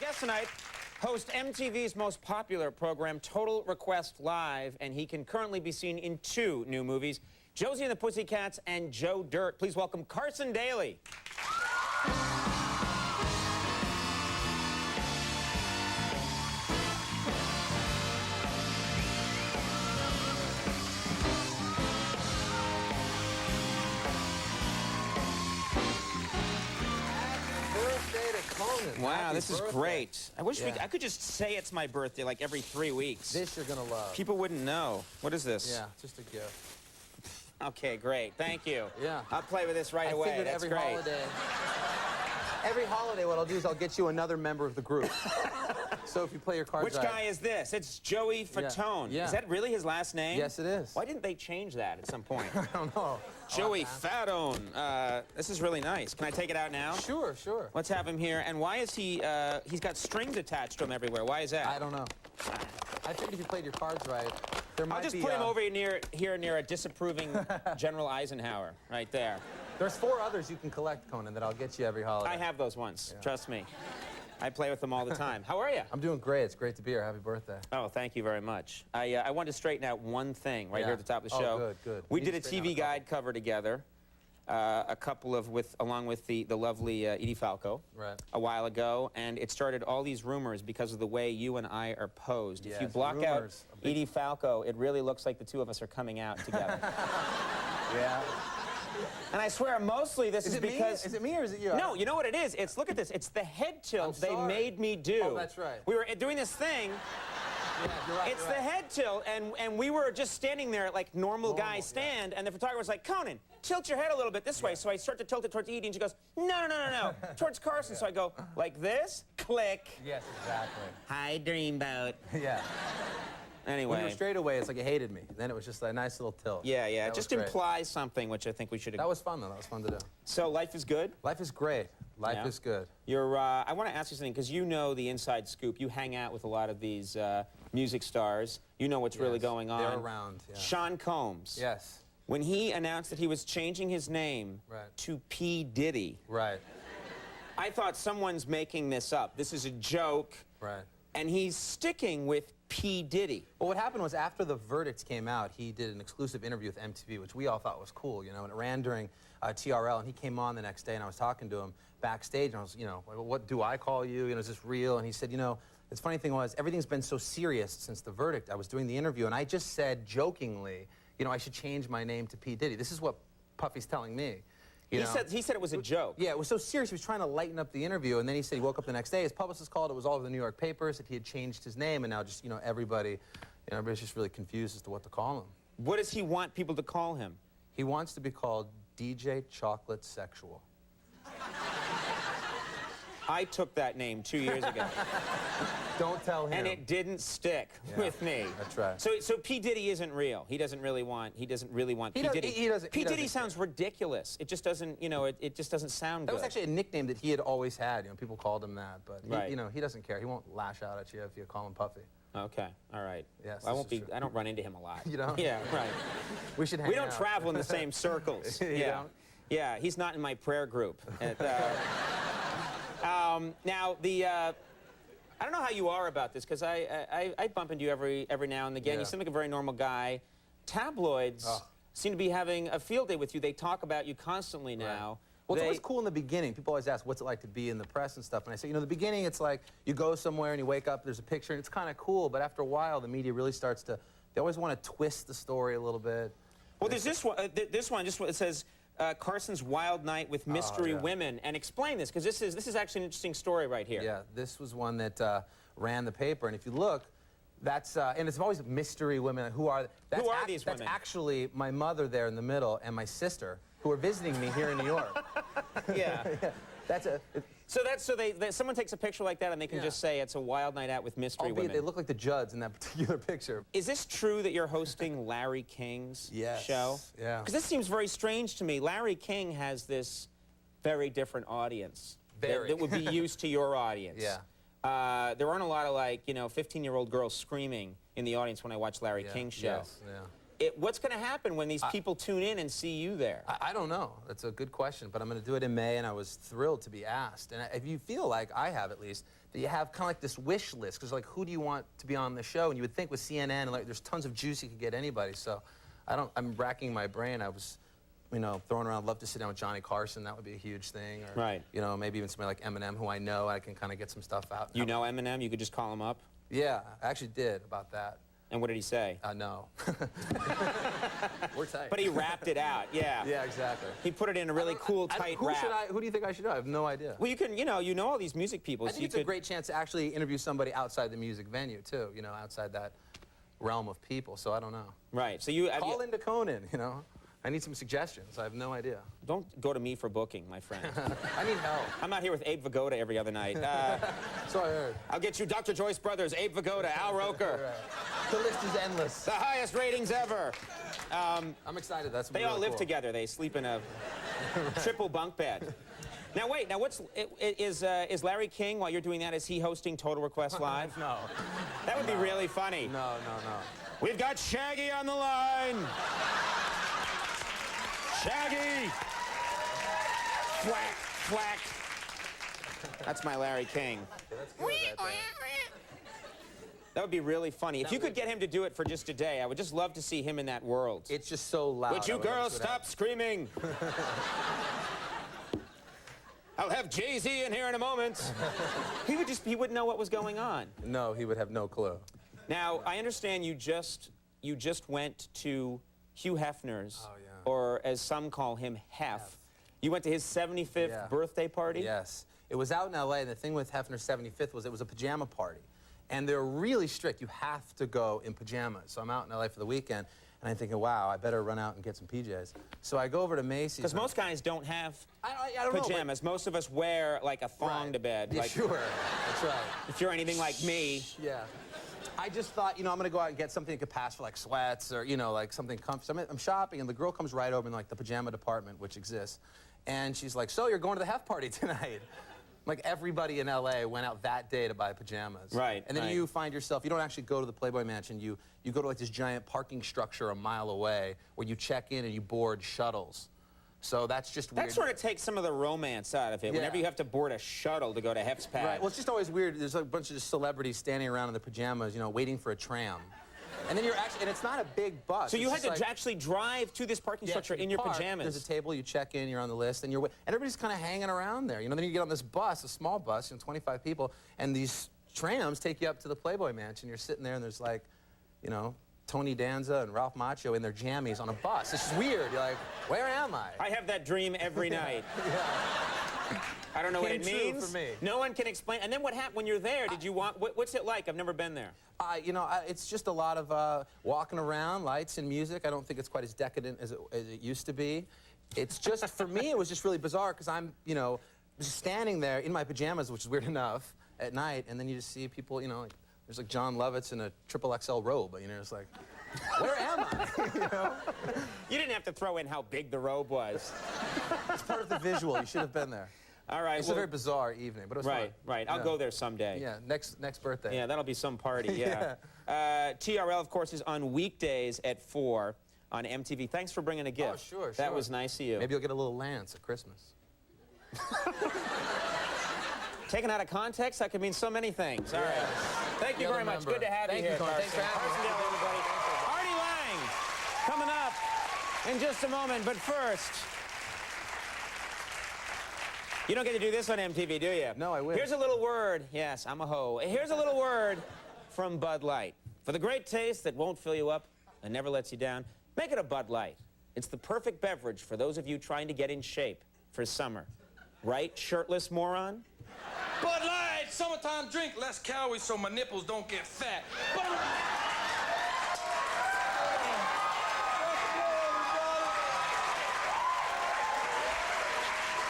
guest tonight, hosts MTV's most popular program, Total Request Live, and he can currently be seen in 2 new movies, Josie and the Pussycats and Joe Dirt. Please welcome Carson Daly. Conan. Wow, Happy this is birthday. great. I wish I could just say it's my birthday like every 3 weeks. This you're gonna love. People wouldn't know. What is this? Yeah, just a gift. Okay, great. Thank you. Yeah. I'll play with this right away. I figured That's every great. holiday. Every holiday, what I'll do is I'll get you another member of the group. So if you play your cards Which right. guy is this? It's Joey Fatone. Yeah. Is that really his last name? Yes, it is. Why didn't they change that at some point? I don't know. Joey Fatone. This is really nice. Can I take it out now? Sure, sure. Let's have him here. And why is he, he's got strings attached to him everywhere. Why is that? I don't know. I figured if you played your cards right, there might be... I'll just put him over here near a disapproving General Eisenhower, right there. There's 4 others you can collect, Conan, that I'll get you every holiday. I have those ones. Yeah. Trust me. I play with them all the time. How are you? I'm doing great. It's great to be here. Happy birthday. Oh, thank you very much. I wanted to straighten out one thing right here at the top of the show. Oh, good, good. We did a TV guide cover together, along with the lovely Edie Falco, right, a while ago, and it started all these rumors because of the way you and I are posed. Yes, if you block out Edie Falco, it really looks like the 2 of us are coming out together. Yeah. And I swear, mostly this is because... Is it me or is it you? No, you know what it is? It's, look at this. It's the head tilt they made me do. Oh, that's right. We were doing this thing. Yeah, you're right. It's the head tilt, and we were just standing there like normal guys stand, and the photographer's like, Conan, tilt your head a little bit this way. So I start to tilt it towards Edie, and she goes, no, towards Carson. So I go, like this, click. Yes, exactly. Hi, Dreamboat. Yeah. Anyway. When you were straight away, it's like you hated me. Then it was just a nice little tilt. Yeah, yeah. It just great. implies something, which I think we should... That was fun, though. That was fun to do. So life is good? Life is great. Life is good. You're, I want to ask you something, because you know the inside scoop. You hang out with a lot of these music stars. You know what's really going on. They're around, yeah. Sean Combs. Yes. When he announced that he was changing his name to P. Diddy. Right. I thought someone's making this up. This is a joke. Right. And he's sticking with P. Diddy. Well, what happened was after the verdicts came out, he did an exclusive interview with MTV, which we all thought was cool, you know, and it ran during TRL, and he came on the next day, and I was talking to him backstage, and I was, you know, what do I call you? You know, is this real? And he said, you know, the funny thing was, everything's been so serious since the verdict. I was doing the interview, and I just said jokingly, you know, I should change my name to P. Diddy. This is what Puffy's telling me. He said it was a joke. Yeah, it was so serious. He was trying to lighten up the interview, and then he said he woke up the next day. His publicist called. It was all over the New York papers that he had changed his name, and now just, you know, everybody's just really confused as to what to call him. What does he want people to call him? He wants to be called DJ Chocolate Sexual. I took that name 2 years ago. Don't tell him. And it didn't stick with me. That's right. So P. Diddy isn't real. He doesn't really want P. Diddy. P. Diddy sounds ridiculous. It just doesn't, you know, it just doesn't sound good. That was actually a nickname that he had always had. You know, people called him that, but he, you know, he doesn't care. He won't lash out at you if you call him Puffy. Okay, all right. Yes, I won't be. I don't run into him a lot. You don't? Yeah, right. We should hang We don't out. travel in the same circles. Yeah, yeah. He's not in my prayer group. Now I don't know how you are about this, because I bump into you every now and again. You seem like a very normal guy. Tabloids seem to be having a field day with you. They talk about you constantly now. Well, it's always cool in the beginning. People always ask, what's it like to be in the press and stuff? And I say, you know, the beginning, it's like you go somewhere and you wake up, there's a picture, and it's kind of cool. But after a while, the media really starts to, they always want to twist the story a little bit. Well, there's this one, it says, Carson's Wild Night with Mystery Women. And explain this, because this is actually an interesting story right here. Yeah, this was one that ran the paper. And if you look, that's, and it's always mystery women. Who are these women? That's actually my mother there in the middle and my sister, who are visiting me here in New York. Yeah. That's a... So someone takes a picture like that and they can just say it's a wild night out with mystery women. They look like the Judds in that particular picture. Is this true that you're hosting Larry King's show? Yeah. Because this seems very strange to me. Larry King has this very different audience that would be used to your audience. Yeah. There aren't a lot of, like, you know, 15-year-old girls screaming in the audience when I watch Larry King's show. Yes, yeah. What's going to happen when these people tune in and see you there? I don't know. That's a good question, but I'm going to do it in May, and I was thrilled to be asked. And if you feel like I have, at least, that you have kind of like this wish list, because like, who do you want to be on the show? And you would think with CNN, like, there's tons of juice, you could get anybody. So I'm racking my brain. I was, you know, throwing around, love to sit down with Johnny Carson. That would be a huge thing. Or, right. You know, maybe even somebody like Eminem, who I know, I can kind of get some stuff out. You know Eminem? You could just call him up? Yeah, I actually did about that. And what did he say? No. We're tight. But he rapped it out, yeah. Yeah, exactly. He put it in a really cool, tight rap. Who do you think I should know? I have no idea. Well, you know all these music people. I think it's a great chance to actually interview somebody outside the music venue, too, you know, outside that realm of people, so I don't know. Right, so Call into Conan, you know. I need some suggestions. I have no idea. Don't go to me for booking, my friend. I need help. I'm out here with Abe Vigoda every other night. So I heard. I'll get you Dr. Joyce Brothers, Abe Vigoda, Al Roker. Right. The list is endless. The highest ratings ever. I'm excited. That's They really all live cool. together. They sleep in a triple bunk bed. Now wait. Now is Larry King, while you're doing that, is he hosting Total Request Live? No. That would be really funny. No. We've got Shaggy on the line. Shaggy! Thwack, thwack. That's my Larry King. That's good, That would be really funny. If you could get him to do it for just a day, I would just love to see him in that world. It's just so loud. Would you girls stop screaming? I'll have Jay-Z in here in a moment. He wouldn't know what was going on. No, he would have no clue. Now, I understand you just went to Hugh Hefner's, or as some call him, Hef. You went to his 75th birthday party? Yes. It was out in L.A., and the thing with Hefner's 75th was it was a pajama party. And they're really strict. You have to go in pajamas. So I'm out in L.A. for the weekend, and I'm thinking, wow, I better run out and get some PJs. So I go over to Macy's. Because most guys don't have I don't pajamas. Most of us wear, like, a thong to bed. Yeah, like, sure. That's right. If you're anything like me. Yeah. I just thought, you know, I'm going to go out and get something that could pass for, like, sweats or, you know, like, something comfy. So I'm shopping, and the girl comes right over in, like, the pajama department, which exists. And she's like, so you're going to the Hef party tonight? Like, everybody in L.A. went out that day to buy pajamas. Right. And then you find yourself, you don't actually go to the Playboy Mansion. You go to, like, this giant parking structure a mile away where you check in and you board shuttles. So that's just weird. That sort of takes some of the romance out of it, whenever you have to board a shuttle to go to Hef's pad. Right. Well, it's just always weird. There's a bunch of just celebrities standing around in their pajamas, you know, waiting for a tram. And then you're actually, and it's not a big bus. So you had to actually drive to this parking structure in your pajamas. There's a table, you check in, you're on the list, and and everybody's kind of hanging around there. You know, then you get on this bus, a small bus, you know, 25 people, and these trams take you up to the Playboy Mansion. You're sitting there, and there's like, you know, Tony Danza and Ralph Macchio in their jammies on a bus. It's weird. You're like, where am I? I have that dream every night. I don't know what it means. For me. No one can explain. And then what happened when you're there? Did you want? What's it like? I've never been there. You know, it's just a lot of walking around, lights and music. I don't think it's quite as decadent as it used to be. It's just, for me, it was just really bizarre because I'm, you know, just standing there in my pajamas, which is weird enough, at night, and then you just see people, you know, like, there's like John Lovitz in a XXL robe, you know, it's like, where am I? You know? You didn't have to throw in how big the robe was. It's part of the visual. You should have been there. All right. It's a very bizarre evening, but it was fun. Right. I'll go there someday. Yeah, next birthday. Yeah, that'll be some party, yeah. TRL, of course, is on weekdays at 4 on MTV. Thanks for bringing a gift. Oh, sure. That was nice of you. Maybe you'll get a little Lance at Christmas. Taken out of context, that could mean so many things. All right. Thank you very much. Good to have you here, Carson. Thanks for having me. Carson, everybody. Artie Lang coming up in just a moment, but first, you don't get to do this on MTV, do you? No, I wish. Here's a little word. Yes, I'm a hoe. Here's a little word from Bud Light. For the great taste that won't fill you up and never lets you down, make it a Bud Light. It's the perfect beverage for those of you trying to get in shape for summer. Right, shirtless moron? Bud Light, summertime drink, less calories so my nipples don't get fat.